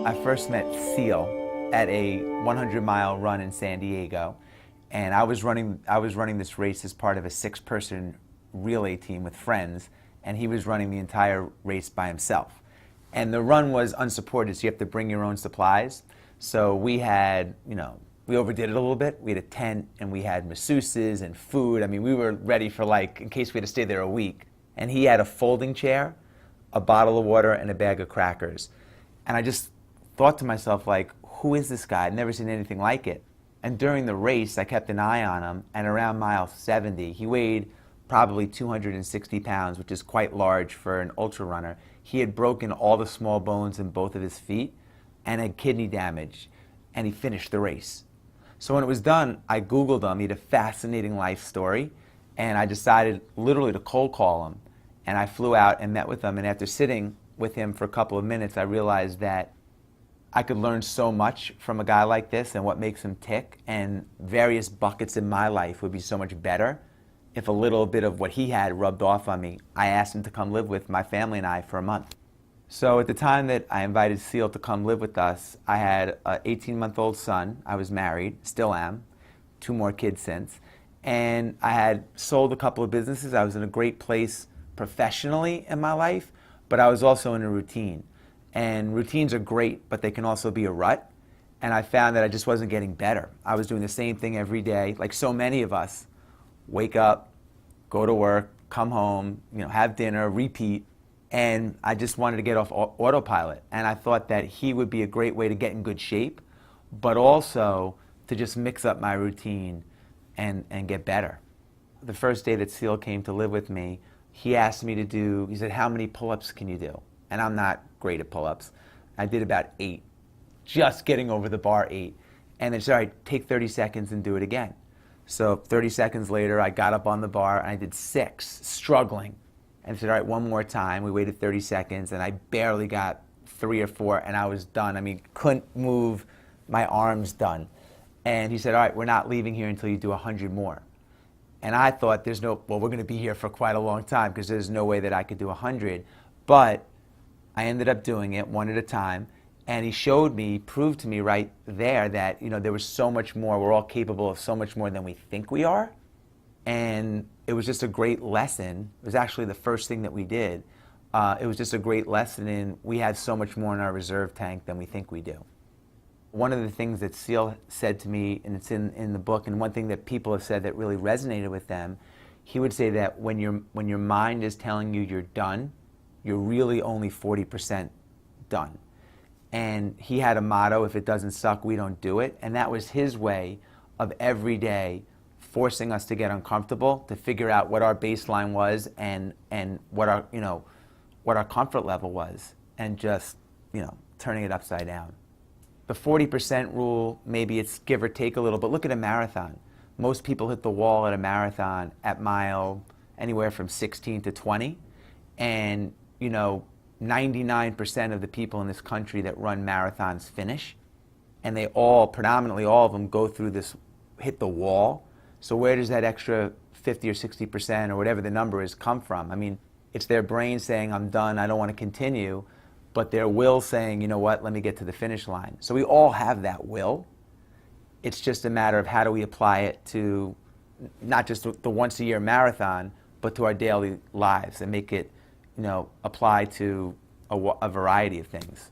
I first met Seal at a 100-mile run in San Diego, and I was running this race as part of a 6-person relay team with friends, and he was running the entire race by himself. And the run was unsupported, so you have to bring your own supplies. So we had, we overdid it a little bit. We had a tent, and we had masseuses and food. I mean, we were ready for, like, in case we had to stay there a week. And he had a folding chair, a bottle of water, and a bag of crackers. And I just thought to myself, like, who is this guy? I'd never seen anything like it. And during the race, I kept an eye on him, and around mile 70, he weighed probably 260 pounds, which is quite large for an ultra runner. He had broken all the small bones in both of his feet and had kidney damage, and he finished the race. So when it was done, I Googled him. He had a fascinating life story, and I decided literally to cold call him. And I flew out and met with him, and after sitting with him for a couple of minutes, I realized that I could learn so much from a guy like this and what makes him tick, and various buckets in my life would be so much better if a little bit of what he had rubbed off on me. I asked him to come live with my family and I for a month. So at the time that I invited Seal to come live with us, I had an 18-month-old son. I was married, still am, 2 more kids since, and I had sold a couple of businesses. I was in a great place professionally in my life, but I was also in a routine. And routines are great, but they can also be a rut. And I found that I just wasn't getting better. I was doing the same thing every day, like so many of us. Wake up, go to work, come home, have dinner, repeat. And I just wanted to get off autopilot. And I thought that he would be a great way to get in good shape, but also to just mix up my routine and get better. The first day that Seal came to live with me, he asked me to do, he said, how many pull-ups can you do? And I'm not great at pull-ups. I did about 8, just getting over the bar 8. And then he said, all right, take 30 seconds and do it again. So 30 seconds later, I got up on the bar and I did 6, struggling. And he said, all right, one more time. We waited 30 seconds and I barely got 3 or 4 and I was done. I mean, couldn't move my arms done. And he said, all right, we're not leaving here until you do 100 more. And I thought, well, we're going to be here for quite a long time because there's no way that I could do 100. But I ended up doing it one at a time, and he showed me, proved to me right there that there was so much more. We're all capable of so much more than we think we are, and it was just a great lesson. It was actually the first thing that we did. It was just a great lesson in we have so much more in our reserve tank than we think we do. One of the things that Seal said to me, and it's in the book, and one thing that people have said that really resonated with them, he would say that when your mind is telling you you're done, you're really only 40% done. And he had a motto, if it doesn't suck, we don't do it. And that was his way of every day forcing us to get uncomfortable, to figure out what our baseline was and what our comfort level was, and just, turning it upside down. The 40% rule, maybe it's give or take a little, but look at a marathon. Most people hit the wall at a marathon at mile anywhere from 16 to 20. And 99% of the people in this country that run marathons finish, and they all, predominantly all of them, go through this, hit the wall. So where does that extra 50 or 60% or whatever the number is come from? I mean, it's their brain saying, I'm done, I don't want to continue, but their will saying, you know what, let me get to the finish line. So we all have that will. It's just a matter of how do we apply it to not just the once-a-year marathon, but to our daily lives and make it apply to a variety of things.